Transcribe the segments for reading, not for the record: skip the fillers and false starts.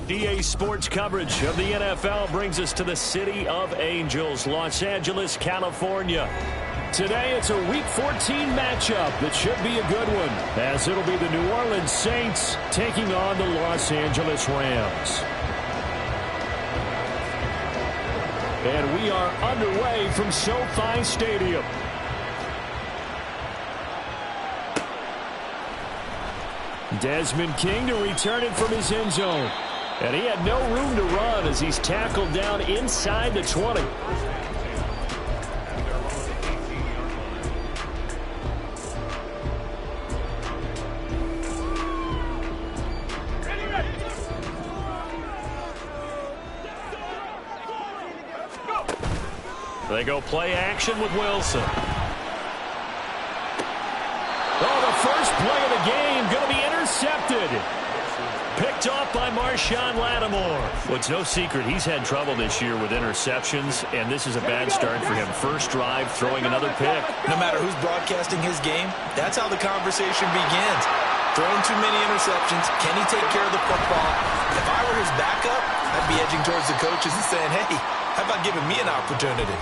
EA Sports coverage of the NFL brings us to the City of Angels, Los Angeles, California. Today, it's a Week 14 matchup that should be a good one, as it'll be the New Orleans Saints taking on the Los Angeles Rams. And we are underway from SoFi Stadium. Desmond King to return it from his end zone. And he had no room to run as he's tackled down inside the 20. They go play action with Wilson. Oh, the first play of the game going to be intercepted. Picked off by Marshawn Lattimore. Well, it's no secret he's had trouble this year with interceptions, and this is a bad start for him. First drive, throwing another pick. No matter who's broadcasting his game, that's how the conversation begins. Throwing too many interceptions. Can he take care of the football? If I were his backup, I'd be edging towards the coaches and saying, hey, how about giving me an opportunity?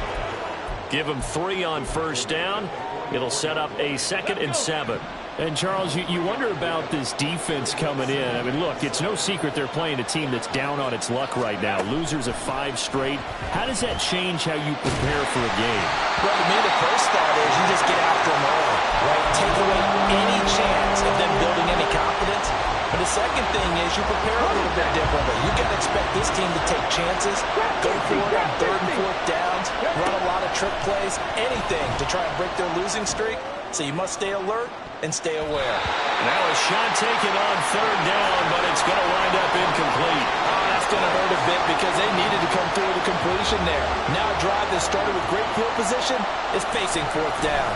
Give him 3 on first down. It'll set up a 2nd and 7. And, Charles, you wonder about this defense coming in. I mean, look, it's no secret they're playing a team that's down on its luck right now. Losers of 5 straight. How does that change how you prepare for a game? Well, to me, the first thought is you just get after them all, right? Take away any chance of them building any confidence. But the second thing is you prepare a little bit differently. You can expect this team to take chances, go for it on 3rd and 4th downs, run a lot of trick plays, anything to try and break their losing streak. So you must stay alert and stay aware. Now a shot taken on 3rd down, but it's going to wind up incomplete. Oh, that's going to hurt a bit because they needed to come through with a completion there. Now a drive that started with great field position is facing 4th down.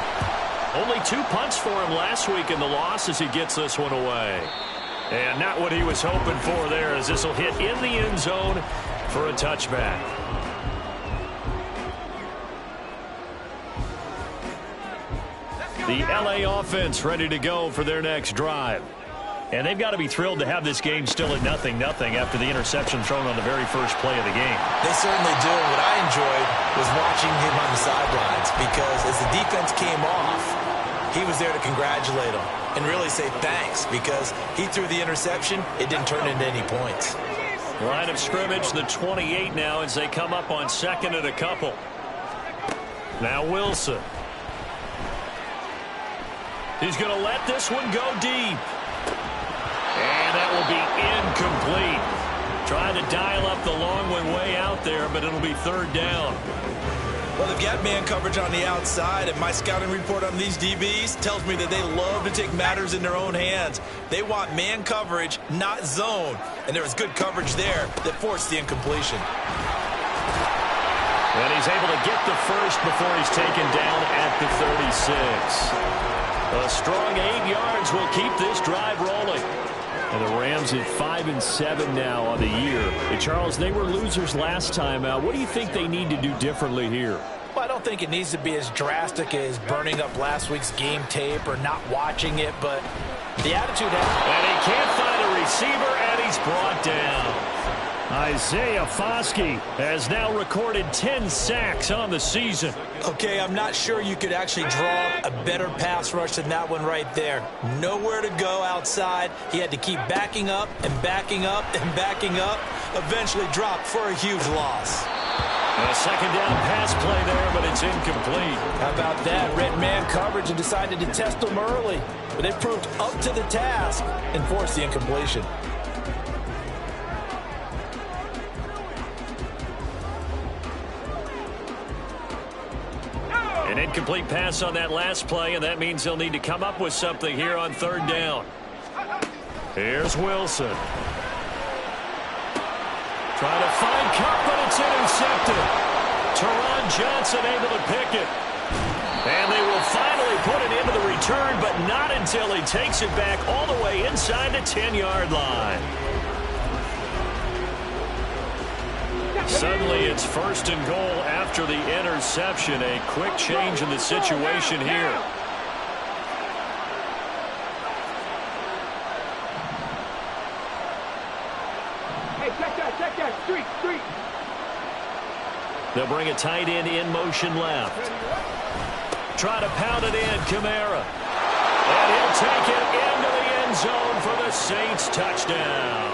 Only 2 punts for him last week in the loss as he gets this one away. And not what he was hoping for there, as this will hit in the end zone for a touchback. The LA offense ready to go for their next drive. And they've got to be thrilled to have this game still at 0-0 after the interception thrown on the very first play of the game. They certainly do. What I enjoyed was watching him on the sidelines, because as the defense came off, he was there to congratulate them and really say thanks, because he threw the interception. It didn't turn into any points. Line of scrimmage, the 28 now, as they come up on 2nd and a couple. Now Wilson. He's going to let this one go deep. And that will be incomplete. Trying to dial up the long one way out there, but it'll be 3rd down. Well, they've got man coverage on the outside, and my scouting report on these DBs tells me that they love to take matters in their own hands. They want man coverage, not zone. And there was good coverage there that forced the incompletion. And he's able to get the first before he's taken down at the 36. A strong 8 yards will keep this drive rolling. And the Rams at 5-7 now on the year. And Charles, they were losers last time out. What do you think they need to do differently here? Well, I don't think it needs to be as drastic as burning up last week's game tape or not watching it, but the attitude has... And he can't find a receiver, and he's brought down. Isaiah Foskey has now recorded 10 sacks on the season. Okay, I'm not sure you could actually draw a better pass rush than that one right there. Nowhere to go outside. He had to keep backing up and backing up and backing up. Eventually dropped for a huge loss. A 2nd down pass play there, but it's incomplete. How about that? Red man coverage and decided to test them early. But they proved up to the task and forced the incompletion. An incomplete pass on that last play, and that means they'll need to come up with something here on 3rd down. Here's Wilson. Trying to find Cup, but it's intercepted. Teron Johnson able to pick it. And they will finally put it into the return, but not until he takes it back all the way inside the 10-yard line. Suddenly it's 1st and goal after the interception. A quick change in the situation here. They'll bring a tight end in motion left. Try to pound it in, Kamara. And he'll take it into the end zone for the Saints touchdown.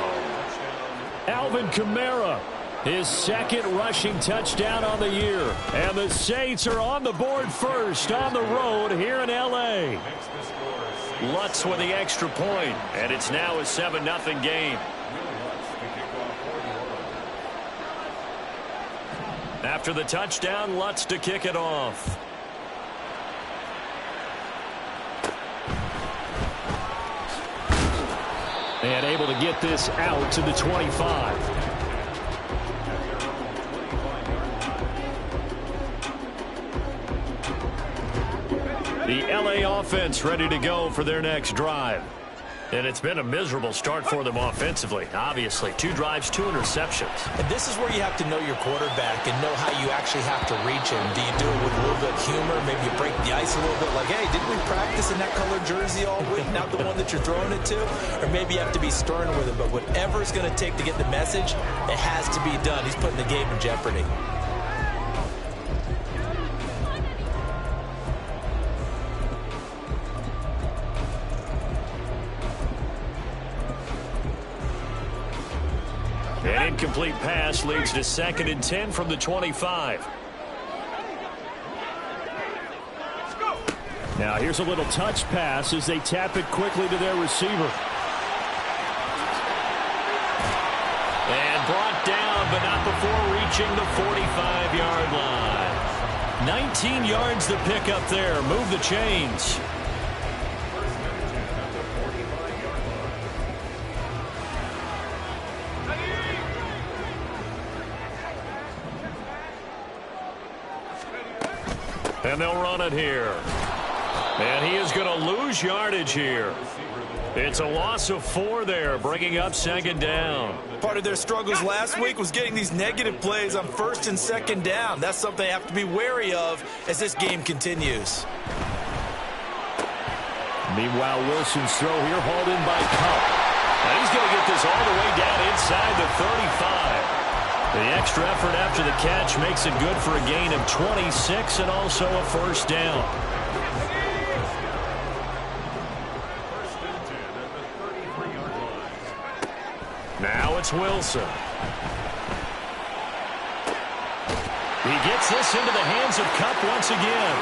Alvin Kamara, his second rushing touchdown on the year. And the Saints are on the board first on the road here in L.A. Lutz with the extra point, and it's now a 7-0 game. After the touchdown, Lutz to kick it off. And able to get this out to the 25. The L.A. offense ready to go for their next drive. And it's been a miserable start for them offensively. Obviously, 2 drives, 2 interceptions. And this is where you have to know your quarterback and know how you actually have to reach him. Do you do it with a little bit of humor? Maybe you break the ice a little bit like, hey, didn't we practice in that colored jersey all week? Not the one that you're throwing it to? Or maybe you have to be stern with him. But whatever it's going to take to get the message, it has to be done. He's putting the game in jeopardy. An incomplete pass leads to 2nd and 10 from the 25. Now here's a little touch pass as they tap it quickly to their receiver. And brought down, but not before reaching the 45-yard line. 19 yards to pick up there. Move the chains. And they'll run it here. And he is going to lose yardage here. It's a loss of 4 there, bringing up 2nd down. Part of their struggles last week was getting these negative plays on 1st and 2nd down. That's something they have to be wary of as this game continues. Meanwhile, Wilson's throw here hauled in by Cup. And he's going to get this all the way down inside the 35. The extra effort after the catch makes it good for a gain of 26 and also a 1st down. Now it's Wilson. He gets this into the hands of Cup once again.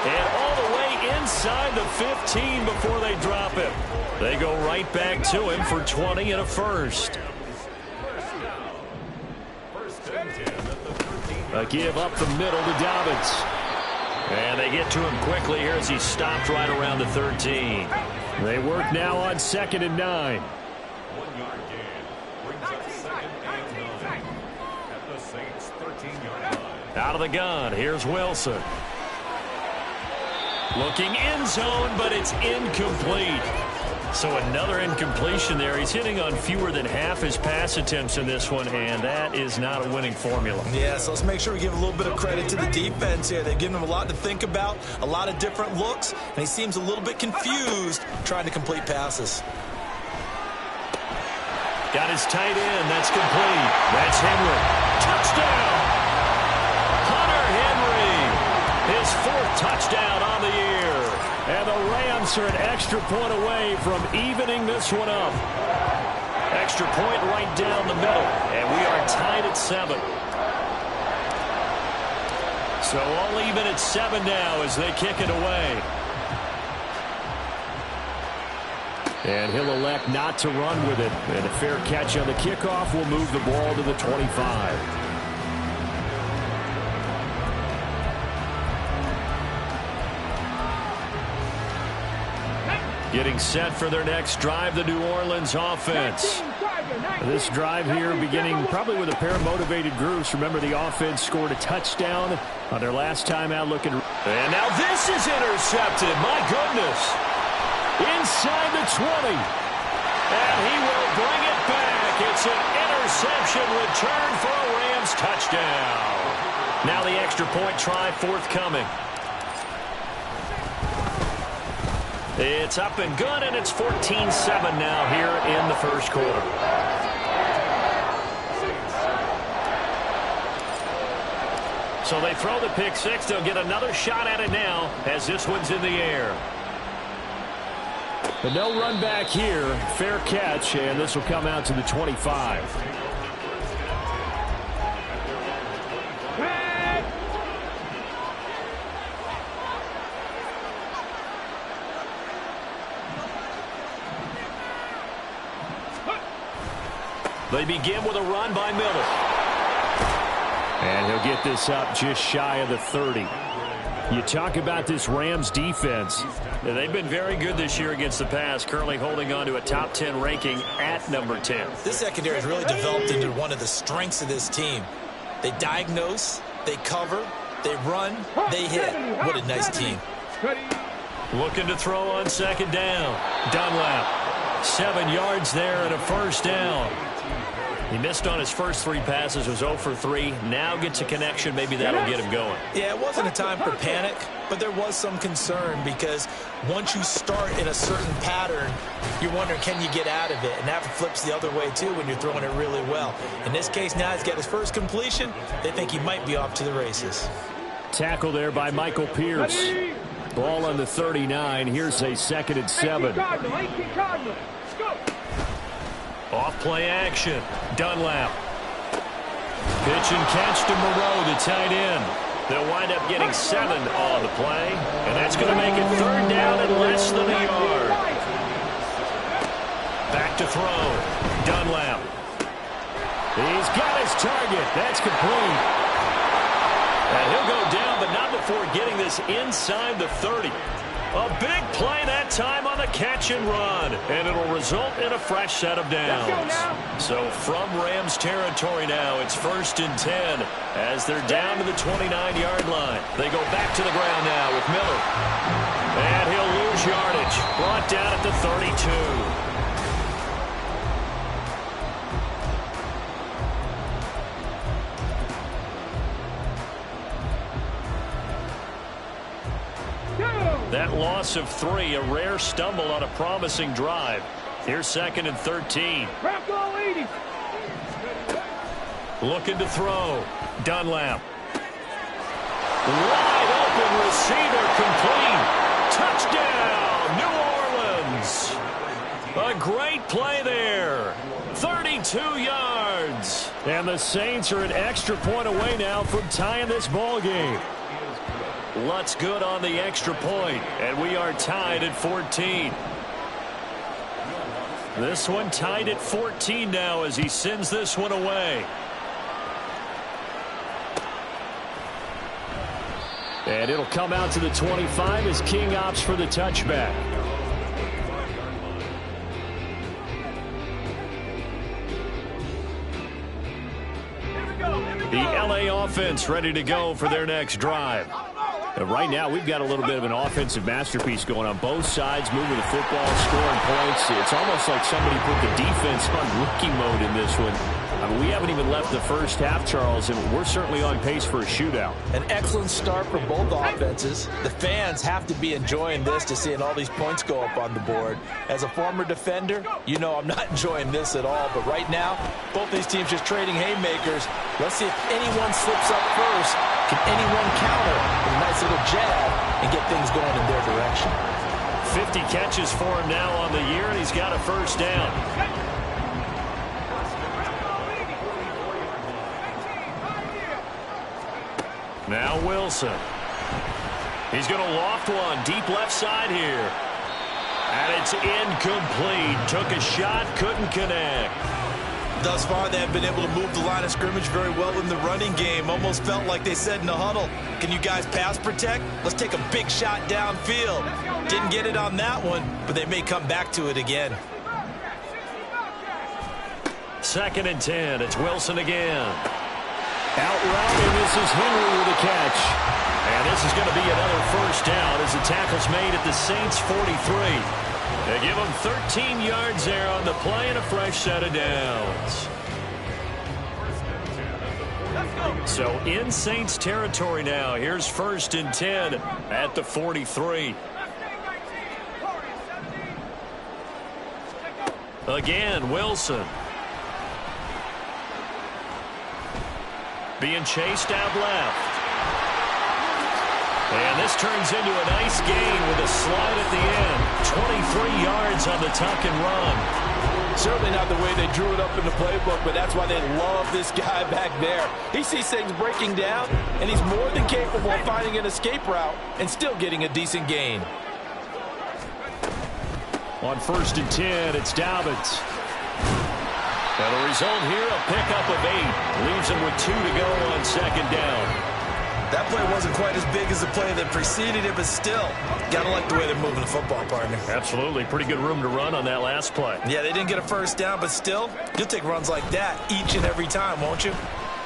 And all the way inside the 15 before they drop it. They go right back to him for 20 and a 1st. A give up the middle to Dobbins. And they get to him quickly here as he stopped right around the 13. They work now on 2nd and 9. 1-yard gain brings up 2nd and 9 at the Saints' 13-yard line. Out of the gun, here's Wilson. Looking end zone, but it's incomplete. So another incompletion there. He's hitting on fewer than half his pass attempts in this one, and that is not a winning formula. Yeah, so let's make sure we give a little bit of credit to the defense here. They've given him a lot to think about, a lot of different looks, and he seems a little bit confused trying to complete passes. Got his tight end. That's complete. That's Henry. Touchdown! Hunter Henry. His 4th touchdown on the year. And the Rams are an extra point away from evening this one up. Extra point right down the middle. And we are tied at 7. So all even at 7 now as they kick it away. And he'll elect not to run with it. And a fair catch on the kickoff will move the ball to the 25. Getting set for their next drive, the New Orleans offense. This drive here beginning probably with a pair of motivated groups. Remember, the offense scored a touchdown on their last time out looking. And now this is intercepted. My goodness. Inside the 20. And he will bring it back. It's an interception return for a Rams touchdown. Now the extra point try forthcoming. It's up and good, and it's 14-7 now here in the 1st quarter. So they throw the pick six. They'll get another shot at it now as this one's in the air. But no run back here. Fair catch, and this will come out to the 25. They begin with a run by Miller. And he'll get this up just shy of the 30. You talk about this Rams defense. They've been very good this year against the pass, currently holding on to a top 10 ranking at number 10. This secondary has really developed into one of the strengths of this team. They diagnose, they cover, they run, they hit. What a nice team. Looking to throw on second down. Dunlap, 7 yards there and a first down. He missed on his first 3 passes, was 0 for 3. Now gets a connection. Maybe that'll get him going. Yeah, it wasn't a time for panic, but there was some concern because once you start in a certain pattern, you're wondering, can you get out of it? And that flips the other way, too, when you're throwing it really well. In this case, now he's got his first completion. They think he might be off to the races. Tackle there by Michael Pierce. Ball on the 39. Here's a 2nd and 7. Off play action. Dunlap. Pitch and catch to Moreau, the tight end. They'll wind up getting 7 on the play. And that's going to make it 3rd down and less than a yard. Back to throw. Dunlap. He's got his target. That's complete. And he'll go down, but not before getting this inside the 30. A big play that time on the catch and run. And it'll result in a fresh set of downs. So from Rams territory now, it's 1st and 10 as they're down to the 29-yard line. They go back to the ground now with Miller. And he'll lose yardage. Brought down at the 32. That loss of 3, a rare stumble on a promising drive. Here's 2nd and 13. Looking to throw. Dunlap. Wide open receiver complete. Touchdown, New Orleans. A great play there. 32 yards. And the Saints are an extra point away now from tying this ball game. Lutz good on the extra point, and we are tied at 14. This one tied at 14 now as he sends this one away. And it'll come out to the 25 as King opts for the touchback. The LA offense ready to go for their next drive. Right now, we've got a little bit of an offensive masterpiece going on both sides, moving the football, scoring points. It's almost like somebody put the defense on rookie mode in this one. I mean, we haven't even left the first half, Charles, and we're certainly on pace for a shootout. An excellent start for both offenses. The fans have to be enjoying this to seeing all these points go up on the board. As a former defender, you know I'm not enjoying this at all. But right now, both these teams just trading haymakers. Let's see if anyone slips up first. Can anyone counter with a nice little jab and get things going in their direction? 50 catches for him now on the year, and he's got a first down. Now Wilson. He's going to loft one deep left side here. And it's incomplete. Took a shot, couldn't connect. Thus far, they have been able to move the line of scrimmage very well in the running game. Almost felt like they said in the huddle, can you guys pass protect? Let's take a big shot downfield. Didn't get it on that one, but they may come back to it again. 2nd and 10. It's Wilson again. Out route, and this is Henry with a catch. And this is going to be another first down as the tackle's made at the Saints' 43. They give them 13 yards there on the play and a fresh set of downs. So in Saints territory now. Here's 1st and 10 at the 43. Again, Wilson. Being chased out left. And this turns into a nice gain with a slide at the end. 23 yards on the tuck and run. Certainly not the way they drew it up in the playbook, but that's why they love this guy back there. He sees things breaking down, and he's more than capable of finding an escape route and still getting a decent gain. On 1st and 10, it's Dobbins. And the result here, a pickup of 8. Leaves him with 2 to go on 2nd down. That play wasn't quite as big as the play that preceded it, but still, gotta like the way they're moving the football, partner. Absolutely. Pretty good room to run on that last play. Yeah, they didn't get a first down, but still, you'll take runs like that each and every time, won't you?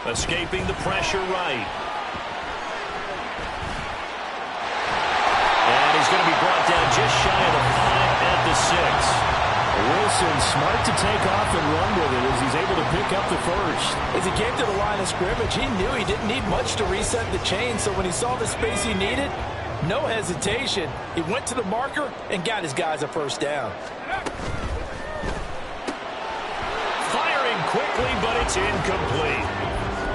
Escaping the pressure right. And he's going to be brought down just shy of the 5 at the 6. Wilson smart to take off and run with it as he's able to pick up the first. As he came to the line of scrimmage, he knew he didn't need much to reset the chain, so when he saw the space he needed, no hesitation. He went to the marker and got his guys a first down. Firing quickly, but it's incomplete.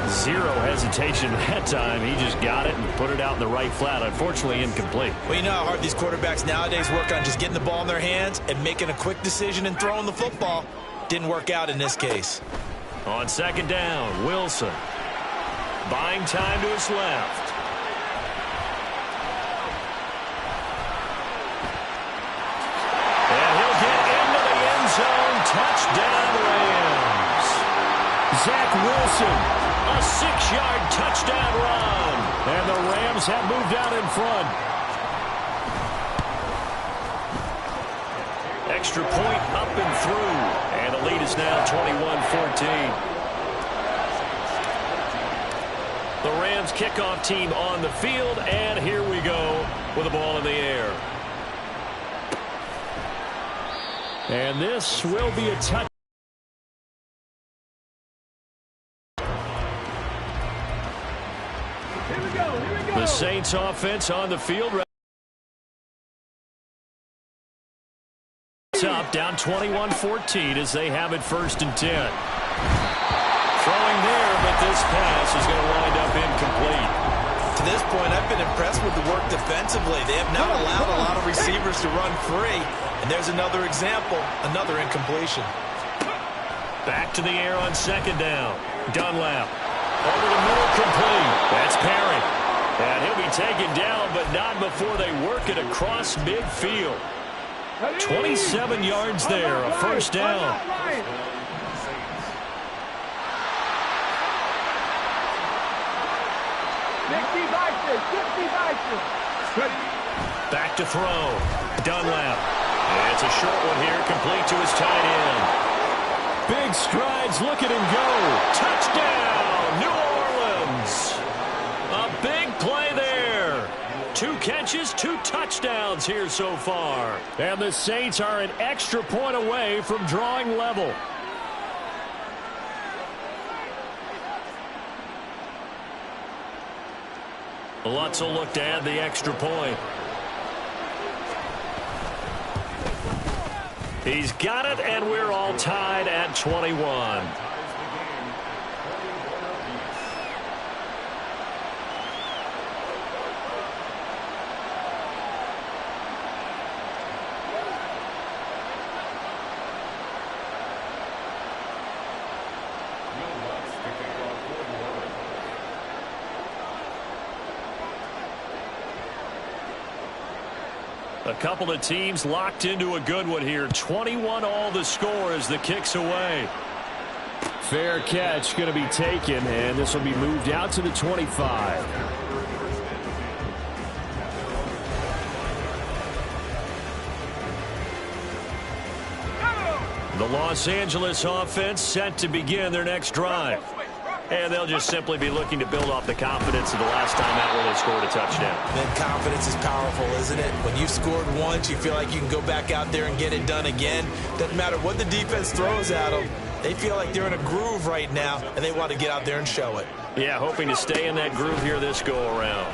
Zero hesitation that time. He just got it and put it out in the right flat. Unfortunately, incomplete. Well, you know how hard these quarterbacks nowadays work on just getting the ball in their hands and making a quick decision and throwing the football. Didn't work out in this case. On 2nd down, Wilson. Buying time to his left. And he'll get into the end zone. Touchdown, Rams. Zach Wilson. A 6-yard touchdown run. And the Rams have moved out in front. Extra point up and through. And the lead is now 21-14. The Rams kickoff team on the field. And here we go with the ball in the air. And this will be a touchdown. The Saints offense on the field. It's up, down 21-14 as they have it 1st and 10. Throwing there, but this pass is going to wind up incomplete. To this point, I've been impressed with the work defensively. They have not allowed a lot of receivers to run free. And there's another example, another incompletion. Back to the air on 2nd down. Dunlap. Over the middle, complete. That's Perry. And he'll be taken down, but not before they work it across midfield. 27 yards there, a first down. Back to throw. Dunlap. And it's a short one here, complete to his tight end. Big strides, look at him go. Touchdown, New Orleans. A big play there. 2 catches, 2 touchdowns here so far. And the Saints are an extra point away from drawing level. Lutz will look to add the extra point. He's got it, and we're all tied at 21. A couple of teams locked into a good one here. 21 all the score as the kick's away. Fair catch going to be taken, and this will be moved out to the 25. The Los Angeles offense set to begin their next drive. And they'll just simply be looking to build off the confidence of the last time out where they scored a touchdown. Man, confidence is powerful, isn't it? When you've scored once, you feel like you can go back out there and get it done again. Doesn't matter what the defense throws at them. They feel like they're in a groove right now, and they want to get out there and show it. Yeah, hoping to stay in that groove here this go-around.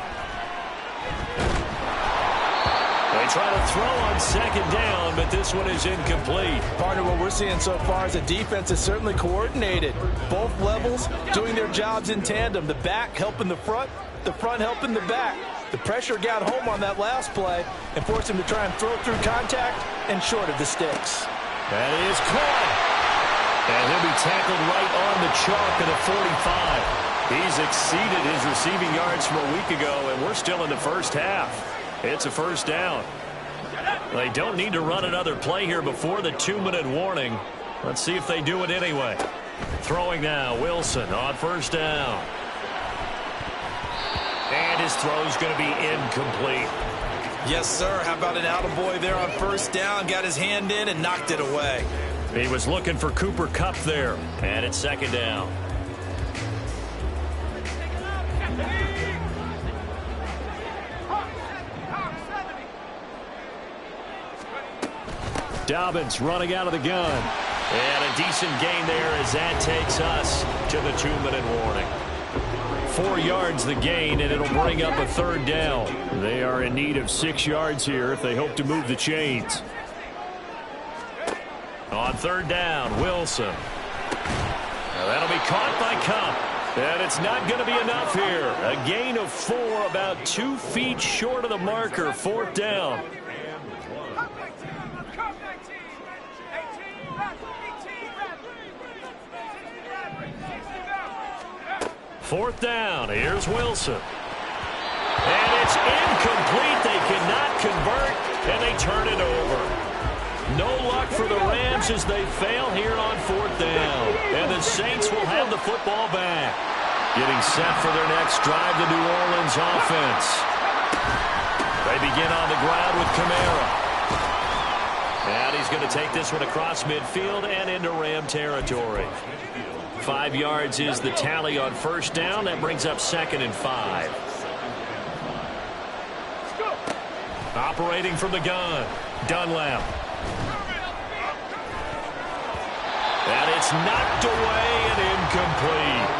They try to throw on 2nd down, but this one is incomplete. Partner, what we're seeing so far is the defense is certainly coordinated. Both levels doing their jobs in tandem. The back helping the front helping the back. The pressure got home on that last play and forced him to try and throw through contact and short of the sticks. That is caught. And he'll be tackled right on the chalk at the 45. He's exceeded his receiving yards from a week ago, and we're still in the first half. It's a first down. They don't need to run another play here before the 2-minute warning. Let's see if they do it anyway. Throwing now, Wilson on first down. And his throw's going to be incomplete. Yes, sir. How about an attaboy there on first down? Got his hand in and knocked it away. He was looking for Cooper Kupp there. And it's second down. Dobbins running out of the gun. And a decent gain there as that takes us to the 2-minute warning. 4 yards the gain, and it'll bring up a third down. They are in need of 6 yards here if they hope to move the chains. On third down, Wilson. Now that'll be caught by Kupp. And it's not going to be enough here. A gain of 4, about 2 feet short of the marker, fourth down. Fourth down, here's Wilson. And it's incomplete. They cannot convert, and they turn it over. No luck for the Rams as they fail here on fourth down. And the Saints will have the football back. Getting set for their next drive, the New Orleans offense. They begin on the ground with Kamara. And he's going to take this one across midfield and into Ram territory. 5 yards is the tally on first down. That brings up 2nd and 5. Operating from the gun, Dunlap. And it's knocked away and incomplete.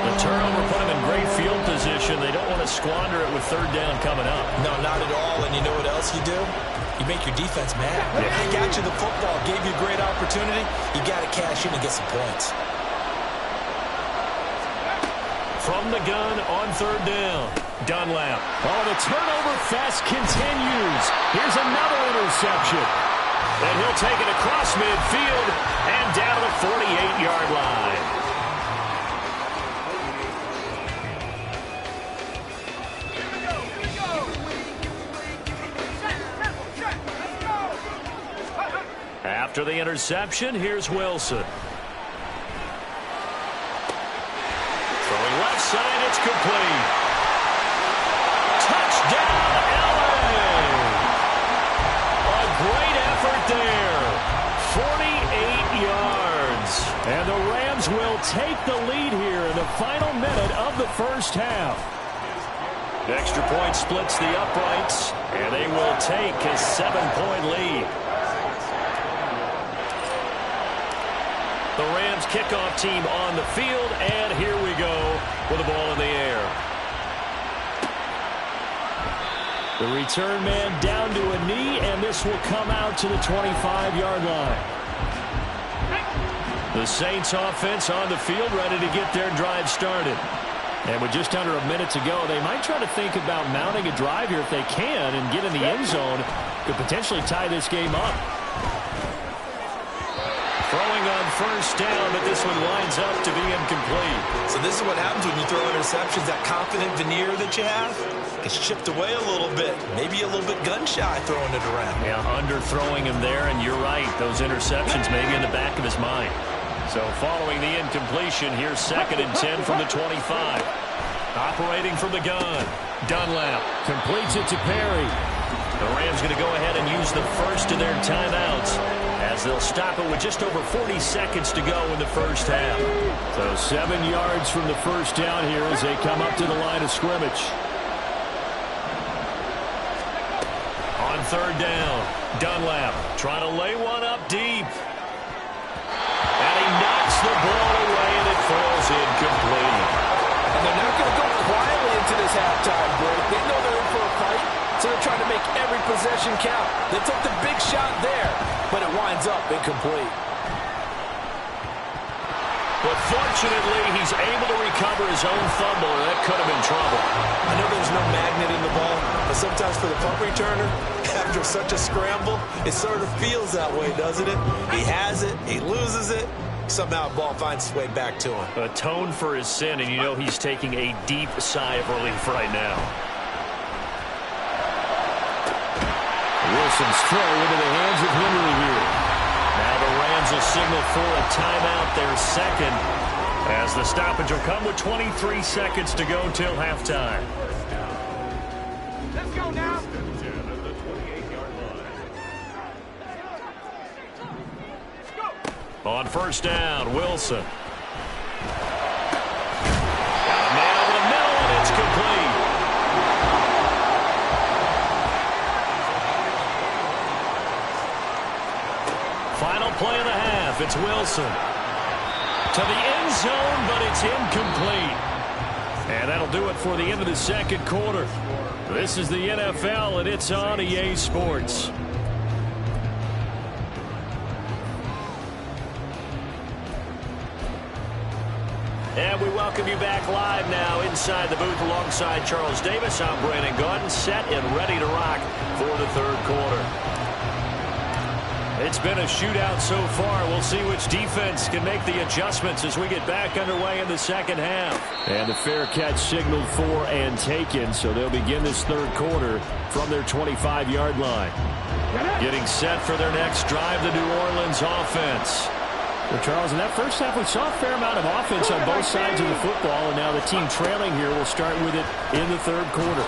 The turnover put him in great field position. They don't want to squander it with third down coming up. No, not at all. And you know what else you do? You make your defense mad. Yeah. They got you the football, gave you a great opportunity. You got to cash in and get some points. From the gun on third down, Dunlap. Oh, the turnover fest continues. Here's another interception. And he'll take it across midfield and down to the 48-yard line. After the interception, here's Wilson. Left side, it's complete. Touchdown, LA! A great effort there. 48 yards. And the Rams will take the lead here in the final minute of the first half. The extra point splits the uprights, and they will take a 7-point lead. The Rams kickoff team on the field, and here we go with the ball in the air. The return man down to a knee, and this will come out to the 25-yard line. The Saints offense on the field, ready to get their drive started. And with just under a minute to go, they might try to think about mounting a drive here if they can and get in the end zone. Could potentially tie this game up. Throwing on first down, but this one winds up to be incomplete. So this is what happens when you throw interceptions. That confident veneer that you have gets chipped away a little bit. Maybe a little bit gun-shy throwing it around. Yeah, underthrowing him there, and you're right. Those interceptions maybe in the back of his mind. So following the incompletion, here's 2nd and 10 from the 25. Operating from the gun, Dunlap completes it to Perry. The Rams going to go ahead and use the first of their timeouts as they'll stop it with just over 40 seconds to go in the first half. So 7 yards from the first down here as they come up to the line of scrimmage. On third down, Dunlap trying to lay one up deep. And he knocks the ball away, and it falls incomplete. And they're not going to go quietly into this halftime break. They know they're in for a fight, so they're trying to make every possession count. They took the big shot there, but it winds up incomplete. But fortunately, he's able to recover his own fumble, or that could have been trouble. I know there's no magnet in the ball, but sometimes for the punt returner, after such a scramble, it sort of feels that way, doesn't it? He has it, he loses it, somehow the ball finds its way back to him. Atone for his sin, and you know he's taking a deep sigh of relief right now. Wilson's throw into the hands of Henry here. Now the Rams will signal for a timeout, their second, as the stoppage will come with 23 seconds to go till halftime. Let's go now. 10 at the 28-yard line. On first down, Wilson. Got a man over the middle, and it's complete. Final play of the half. It's Wilson. To the end zone, but it's incomplete. And that'll do it for the end of the second quarter. This is the NFL, and it's on EA Sports. And we welcome you back live now inside the booth alongside Charles Davis. I'm Brandon Gaudin, set and ready to rock for the third quarter. It's been a shootout so far. We'll see which defense can make the adjustments as we get back underway in the second half. And the fair catch signaled for and taken, so they'll begin this third quarter from their 25-yard line. Getting set for their next drive, the New Orleans offense. Well, Charles, in that first half, we saw a fair amount of offense on both sides of the football, and now the team trailing here will start with it in the third quarter.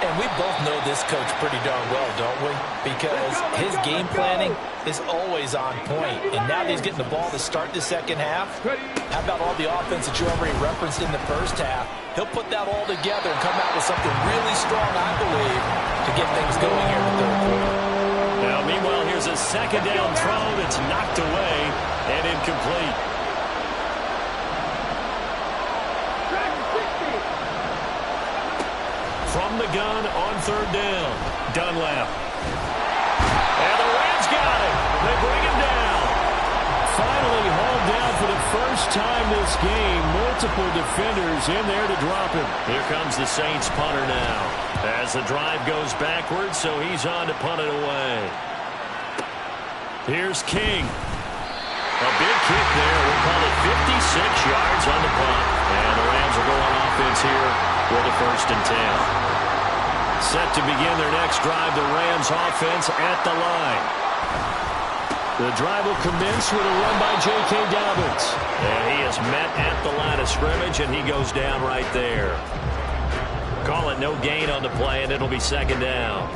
And we both know this coach pretty darn well, don't we? Because his game planning is always on point. And now that he's getting the ball to start the second half, how about all the offense that you already referenced in the first half? He'll put that all together and come out with something really strong, I believe, to get things going here in the third quarter. Now, meanwhile, here's a second down throw that's knocked away and incomplete. From the gun on third down, Dunlap. And the Rams got it. They bring him down. Finally hauled down for the first time this game. Multiple defenders in there to drop him. Here comes the Saints punter now. As the drive goes backwards, so he's on to punt it away. Here's King. A big kick there. We'll call it 56 yards on the punt. And the Rams will go on offense here with a 1st and 10. Set to begin their next drive, the Rams offense at the line. The drive will commence with a run by J.K. Dobbins. And he is met at the line of scrimmage, and he goes down right there. Call it no gain on the play, and it'll be second down.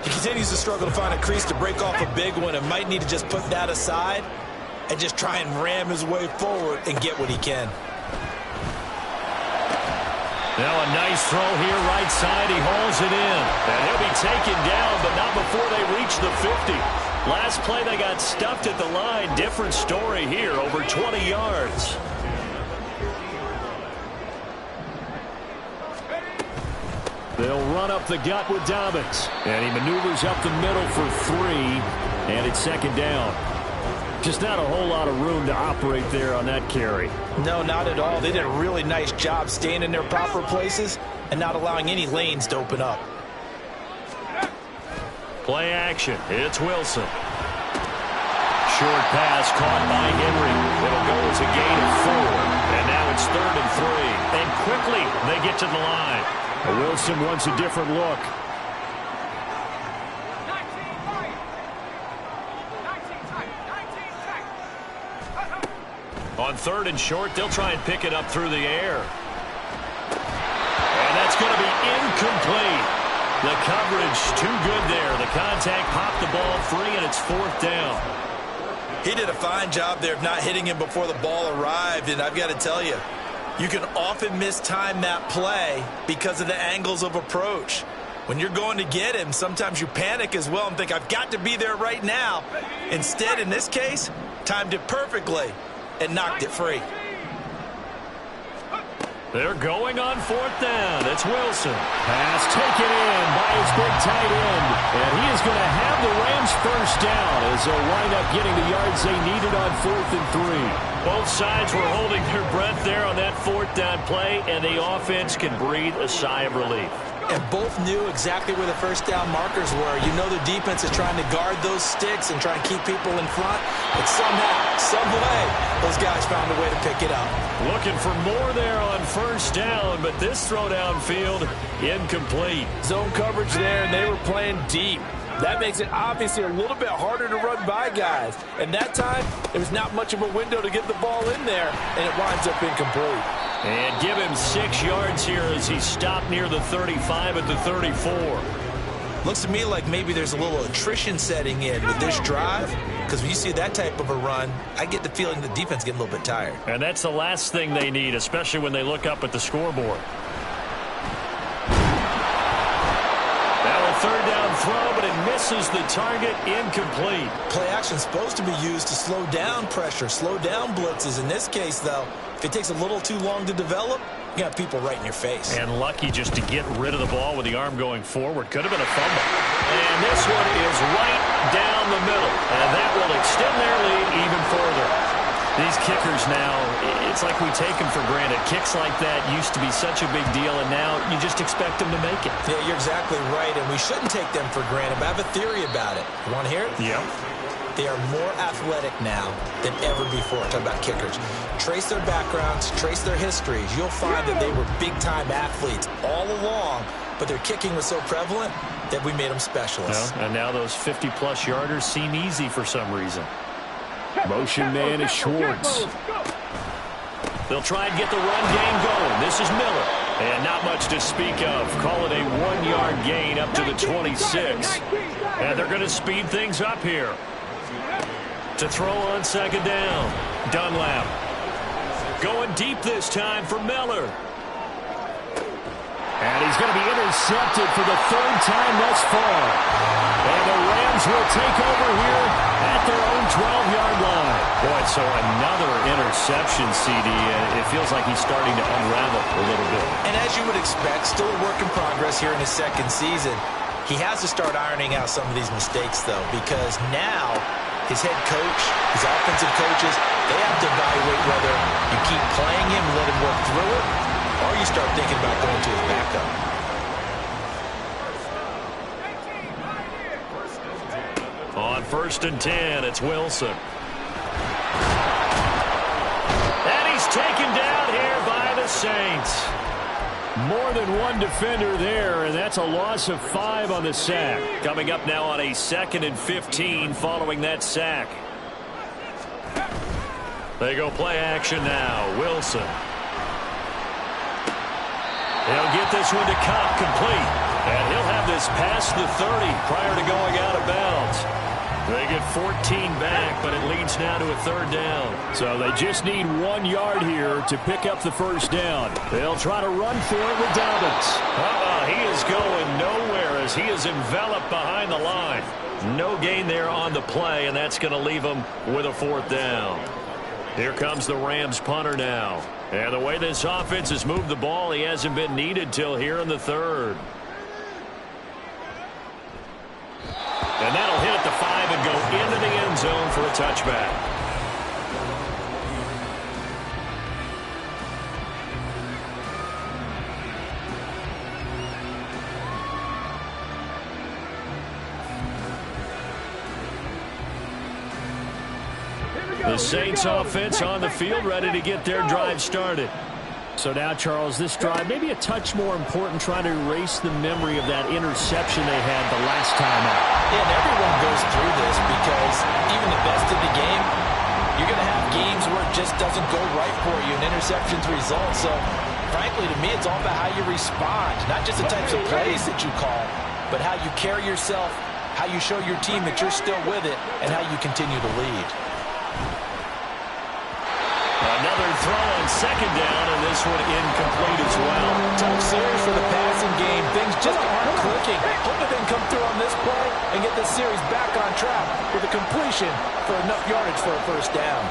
He continues to struggle to find a crease to break off a big one and might need to just put that aside and just try and ram his way forward and get what he can. Now a nice throw here, right side. He hauls it in. And he'll be taken down, but not before they reach the 50. Last play, they got stuffed at the line. Different story here, over 20 yards. They'll run up the gut with Dobbins. And he maneuvers up the middle for 3. And it's second down. Just not a whole lot of room to operate there on that carry. No, not at all. They did a really nice job staying in their proper places and not allowing any lanes to open up. Play action. It's Wilson. Short pass caught by Henry. It'll go as a gain of 4. And now it's 3rd and 3. And quickly they get to the line. Wilson wants a different look. On 3rd and short, they'll try and pick it up through the air. And that's going to be incomplete. The coverage too good there. The contact popped the ball free, and it's 4th down. He did a fine job there of not hitting him before the ball arrived, and I've got to tell you, you can often mistime that play because of the angles of approach. When you're going to get him, sometimes you panic as well and think, I've got to be there right now. Instead, in this case, timed it perfectly and knocked it free. They're going on 4th down. It's Wilson. Pass taken in by his big tight end. And he is going to have the Rams first down as they'll wind up getting the yards they needed on 4th and 3. Both sides were holding their breath there on that 4th down play, and the offense can breathe a sigh of relief. And both knew exactly where the first down markers were. You know the defense is trying to guard those sticks and try and keep people in front. But somehow, some way, those guys found a way to pick it up. Looking for more there on first down, but this throw downfield incomplete. Zone coverage there, and they were playing deep. That makes it obviously a little bit harder to run by guys. And that time, there was not much of a window to get the ball in there, and it winds up incomplete. And give him 6 yards here as he stopped near the 35 at the 34. Looks to me like maybe there's a little attrition setting in with this drive, because when you see that type of a run, I get the feeling the defense getting a little bit tired. And that's the last thing they need, especially when they look up at the scoreboard. Now a third down throw, but it misses the target, incomplete. Play action supposed to be used to slow down pressure, slow down blitzes. In this case, though, if it takes a little too long to develop, you got people right in your face. And lucky just to get rid of the ball with the arm going forward. Could have been a fumble. And this one is right down the middle. And that will extend their lead even further. These kickers now, it's like we take them for granted. Kicks like that used to be such a big deal, and now you just expect them to make it. Yeah, you're exactly right, and we shouldn't take them for granted. But I have a theory about it. You want to hear it? Yeah. They are more athletic now than ever before. Talk about kickers. Trace their backgrounds, trace their histories. You'll find that they were big-time athletes all along, but their kicking was so prevalent that we made them specialists. Well, and now those 50-plus yarders seem easy for some reason. Motion man is Schwartz. They'll try and get the run game going. This is Miller. And not much to speak of. Call it a 1-yard gain up to the 26. And they're going to speed things up here. To throw on second down. Dunlap. Going deep this time for Miller. And he's going to be intercepted for the 3rd time thus far. And the Rams will take over here at their own 12-yard line. Boy, so another interception, CD, and it feels like he's starting to unravel a little bit. And as you would expect, still a work in progress here in his second season. He has to start ironing out some of these mistakes, though, because now his head coach, his offensive coaches, they have to evaluate whether you keep playing him, let him work through it, or you start thinking about going to his backup. On 1st and 10, it's Wilson. And he's taken down here by the Saints. More than one defender there, and that's a loss of 5 on the sack. Coming up now on a 2nd and 15 following that sack. They go play action now. Wilson. He'll get this one to Cobb complete. And he'll have this past the 30 prior to going out of bounds. They get 14 back, but it leads now to a 3rd down. So they just need 1 yard here to pick up the first down. They'll try to run for it with Dobbins. He is going nowhere as he is enveloped behind the line. No gain there on the play, and that's going to leave him with a 4th down. Here comes the Rams punter now. And the way this offense has moved the ball, he hasn't been needed till here in the 3rd. And that'll hit at the 5 and go into the end zone for a touchback. The Saints offense on the field, ready to get their drive started. So now, Charles, this drive maybe a touch more important, trying to erase the memory of that interception they had the last time out. Yeah, and everyone goes through this because even the best of the game, you're going to have games where it just doesn't go right for you, and interceptions result. So, frankly, to me, it's all about how you respond, not just the types of plays that you call, but how you carry yourself, how you show your team that you're still with it, and how you continue to lead. Another throw on second down, and this one incomplete as well. Tough series for the passing game. Things just aren't clicking. Hope they can come through on this play and get this series back on track with a completion for enough yardage for a first down.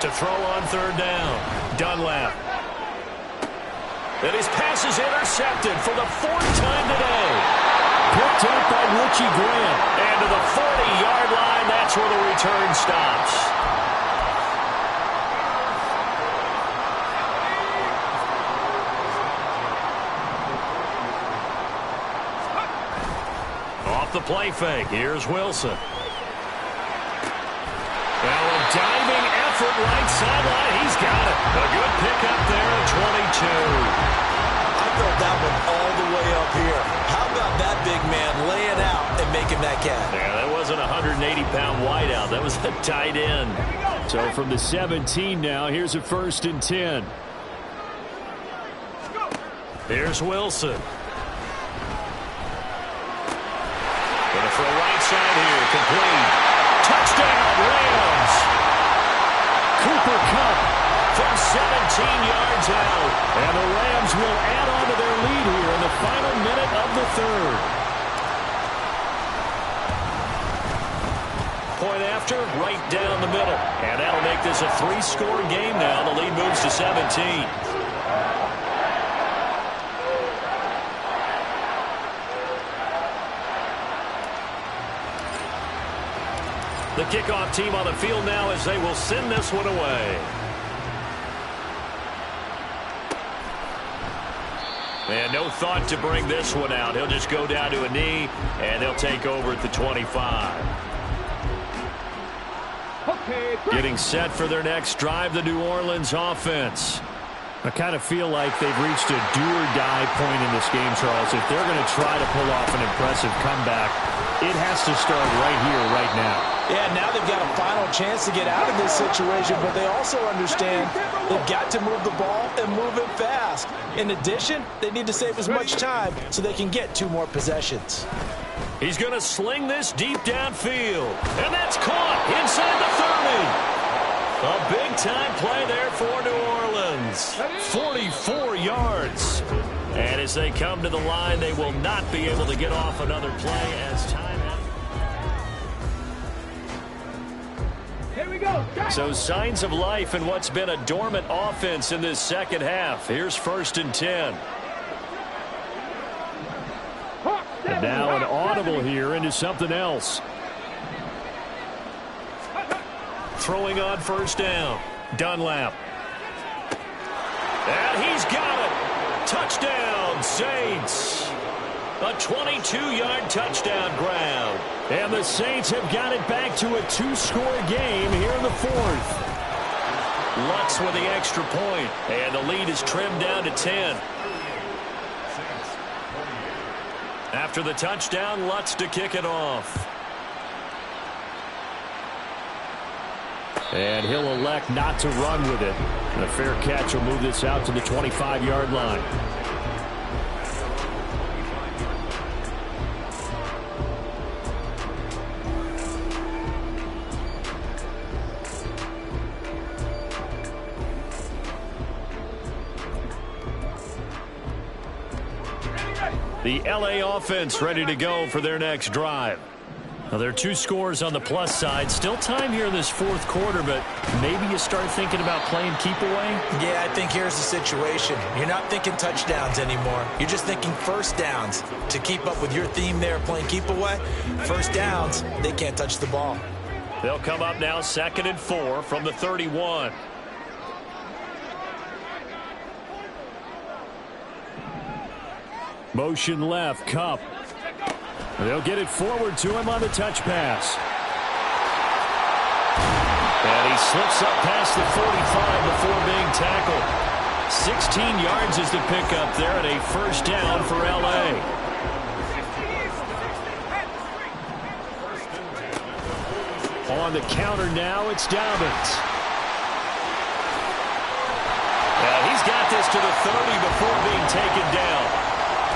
To throw on 3rd down. Dunlap. And his pass is intercepted for the 4th time today. Picked up by Richie Grant. And to the 40-yard line, that's where the return stops. Off the play fake. Here's Wilson. Well, a diving effort right sideline. He's got it. A good pickup there at 22. I felt that one all the way up here. How about that big man laying out and making that catch? Yeah, that wasn't a 180-pound wideout. That was a tight end. So from the 17 now, here's a 1st and 10. Here's Wilson. Going to throw right side here. Complete. Touchdown, Rams. Cooper Kupp from 17 yards out. And the Rams will add on to their lead here in the final minute of the 3rd. Point after, right down the middle. And that'll make this a 3-score game now. The lead moves to 17. The kickoff team on the field now as they will send this one away. And no thought to bring this one out. He'll just go down to a knee, and they'll take over at the 25. Getting set for their next drive, the New Orleans offense. I kind of feel like they've reached a do-or-die point in this game, Charles. If they're going to try to pull off an impressive comeback, it has to start right here, right now. Yeah, now they've got a final chance to get out of this situation, but they also understand they've got to move the ball and move it fast. In addition, they need to save as much time so they can get 2 more possessions. He's going to sling this deep downfield, and that's caught inside the 30. A big-time play there for New Orleans. 44 yards. And as they come to the line, they will not be able to get off another play as time. So signs of life in what's been a dormant offense in this second half. Here's 1st and 10. And now an audible here into something else. Throwing on 1st down. Dunlap. And he's got it. Touchdown, Saints. A 22-yard touchdown ground. And the Saints have got it back to a 2-score game here in the 4th. Lutz with the extra point. And the lead is trimmed down to 10. After the touchdown, Lutz to kick it off. And he'll elect not to run with it. And a fair catch will move this out to the 25-yard line. The LA offense ready to go for their next drive. Now, there are 2 scores on the plus side. Still time here in this 4th quarter, but maybe you start thinking about playing keep away? Yeah, I think here's the situation. You're not thinking touchdowns anymore. You're just thinking 1st downs. To keep up with your theme there, playing keep away, 1st downs, they can't touch the ball. They'll come up now 2nd and 4 from the 31. Motion left, Kupp. They'll get it forward to him on the touch pass. And he slips up past the 45 before being tackled. 16 yards is the pickup there and a 1st down for L.A. On the counter now, it's Dobbins. And he's got this to the 30 before being taken down.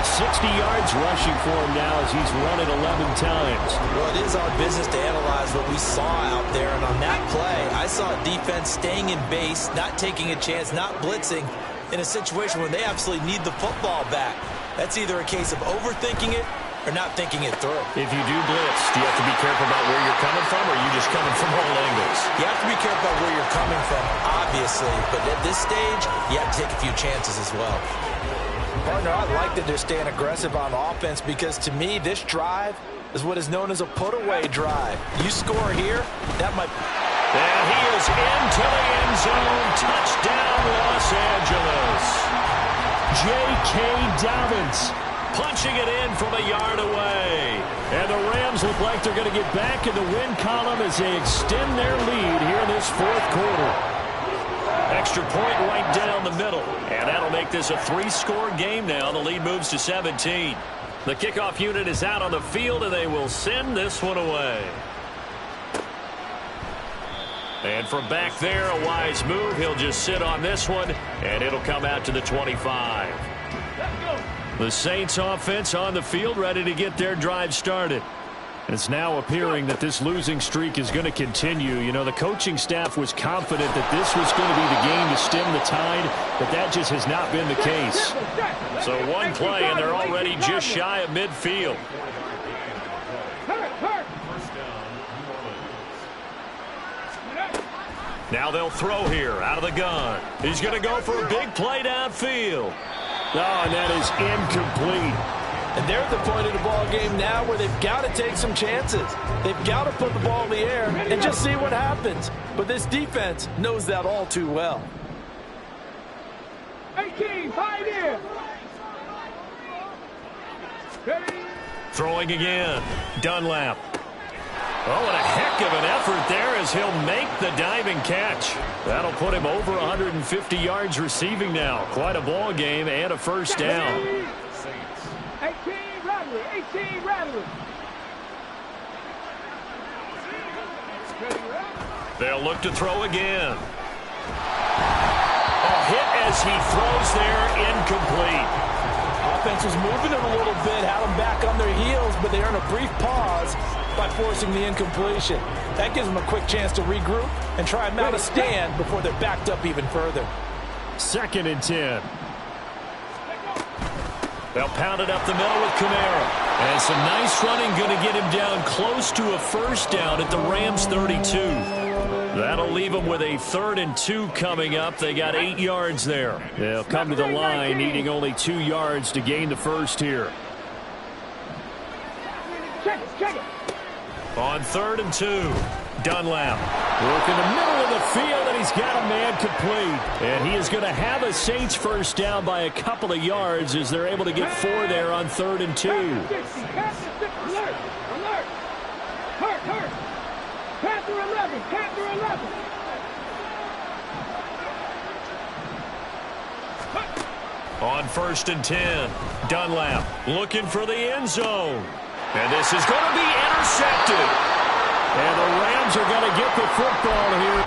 60 yards rushing for him now as he's run it 11 times. Well, it is our business to analyze what we saw out there. And on that play, I saw a defense staying in base, not taking a chance, not blitzing in a situation where they absolutely need the football back. That's either a case of overthinking it or not thinking it through. If you do blitz, do you have to be careful about where you're coming from, or are you just coming from all angles? You have to be careful about where you're coming from, obviously, but at this stage, you have to take a few chances as well. Partner, I like that they're staying aggressive on offense because, to me, this drive is what is known as a put-away drive. You score here, that might... And he is into the end zone. Touchdown, Los Angeles. J.K. Dobbins punching it in from a yard away. And the Rams look like they're going to get back in the win column as they extend their lead here in this fourth quarter. Extra point right down the middle. And that'll make this a 3-score game now. The lead moves to 17. The kickoff unit is out on the field, and they will send this one away. And from back there, a wise move. He'll just sit on this one, and it'll come out to the 25. The Saints offense on the field, ready to get their drive started. It's now appearing that this losing streak is going to continue. You know, the coaching staff was confident that this was going to be the game to stem the tide, but that just has not been the case. So one play, and they're already just shy of midfield. Now they'll throw here out of the gun. He's going to go for a big play downfield. Oh, and that is incomplete. And they're at the point of the ball game now where they've got to take some chances. They've got to put the ball in the air and just see what happens. But this defense knows that all too well. 18, 5 in. Throwing again. Dunlap. Oh, and a heck of an effort there as he'll make the diving catch. That'll put him over 150 yards receiving now. Quite a ball game and a first down. 18, Rattler. 18, Rattler. They'll look to throw again. A hit as he throws there, incomplete. Offense was moving it a little bit, had them back on their heels, but they earn a brief pause by forcing the incompletion. That gives them a quick chance to regroup and try and mount a stand before they're backed up even further. 2nd and 10. They'll pound it up the middle with Kamara. And some nice running going to get him down close to a first down at the Rams 32. That'll leave them with a 3rd and 2 coming up. They got 8 yards there. They'll come to the line needing only 2 yards to gain the first here. Check it. On 3rd and 2, Dunlap. Look in the middle of the field, and he's got a man complete. And he is going to have a Saints first down by a couple of yards as they're able to get 4 there on 3rd and 2. Alert. Hurt. Panther 11. On 1st and 10, Dunlap looking for the end zone. And this is going to be intercepted. And the Rams are going to get the football here.